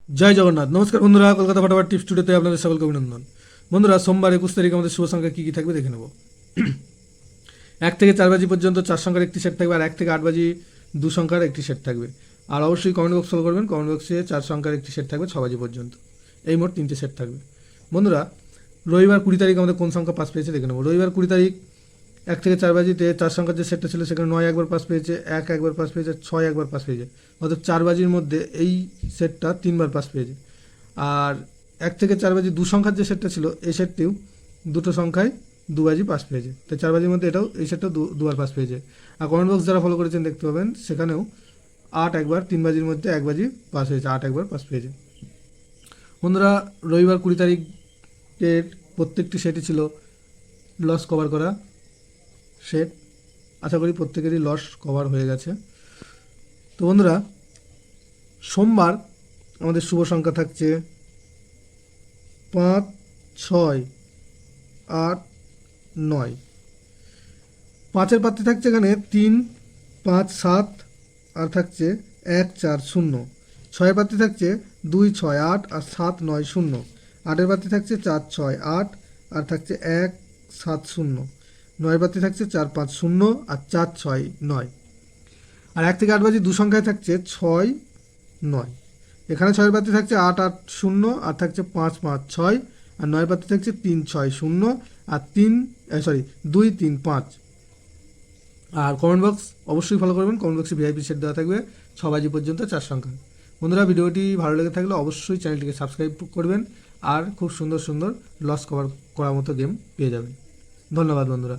জয় জগন্নাথ। নমস্কার বন্ধুরা, কলকাতা ফটাফট টিপস টুডেতে আপনাদের সকলকে অভিনন্দন। বন্ধুরা, সোমবার 21 তারিখ আমাদের শুভ সংখ্যা কী কী থাকবে দেখে নেব। 1 থেকে 4 বাজি পর্যন্ত 4 সংখ্যার একটি সেট থাকবে, আর 1 থেকে 8 বাজি 2 সংখ্যার একটি সেট থাকবে। আর অবশ্যই কমেন্ট বক্স ফলো করবেন, কমেন্ট বক্সে 4 সংখ্যার একটি সেট থাকবে 6 বাজি পর্যন্ত। এই মোট 3টে সেট থাকবে। বন্ধুরা, রবিবার 20 তারিখ আমাদের কোন সংখ্যা পাস পেয়েছে দেখে নেব। রবিবার 20 তারিখ 1 থেকে 4 বাজিতে 4 সংখ্যার যে সেটটা ছিল সেখানে 9 একবার পাস পেয়েছে, 1 একবার পাস পেয়েছে, 6 একবার পাস পেয়েছে। অর্থাৎ 4 বাজির মধ্যে এই সেটটা 3বার পাস পেয়েছে। আর 1 থেকে 4 বাজি 2 সংখ্যার যে সেটটা ছিল এই সেটটিও দুটো সংখ্যায় 2 বাজি পাস পেয়েছে। তো 4 বাজির মধ্যে এটাও এই সেটটা দুবার পাস পেয়েছে। আর কমেন্ট বক্স যারা ফলো করেছেন দেখতে পাবেন সেখানেও 8 একবার 3 বাজির মধ্যে 1 বাজি পাস হয়েছে, 8 একবার পাস পেয়েছে। বন্ধুরা, রবিবার 20 তারিখের প্রত্যেকটি সেটই ছিল লস কভার করা সেট। আশা করি প্রত্যেকেরই লস কভার হয়ে গেছে। তো বন্ধুরা, সোমবার আমাদের শুভ সংখ্যা থাকছে 5, 6, 8, 9। 5-এর পাত্রে থাকছে এখানে 3, 5, 7, আর থাকছে 1, 4, 0। 6-এর পাত্রে থাকছে 2, 6, 8, আর 7, 9, 0। 8-এর পাত্রে থাকছে 4, 6, 8, আর থাকছে 1, 7, 0। 9-এর পাত্রে থাকছে 4, 5, 0, আর 4, 6, 9। আর 1 থেকে 8 বাজি 2 সংখ্যায় থাকছে 6, 9। এখানে 6-এর পাত্রে থাকছে 8, 8, 0, আর থাকছে 5, 5, 6, আর 9-এর পাত্রে থাকছে 3, 6, 0, আর 2, 3, 5। আর কমেন্ট বক্স অবশ্যই ফলো করবেন, কমেন্ট বক্সে ভিআইপি সেট দেওয়া থাকবে 6 বাজি পর্যন্ত 4 সংখ্যা। বন্ধুরা, ভিডিওটি ভালো লেগে থাকলে অবশ্যই চ্যানেলটিকে সাবস্ক্রাইব করবেন, আর খুব সুন্দর সুন্দর লস কভার করার মতো গেম পেয়ে যাবেন। ধন্যবাদ বন্ধুরা।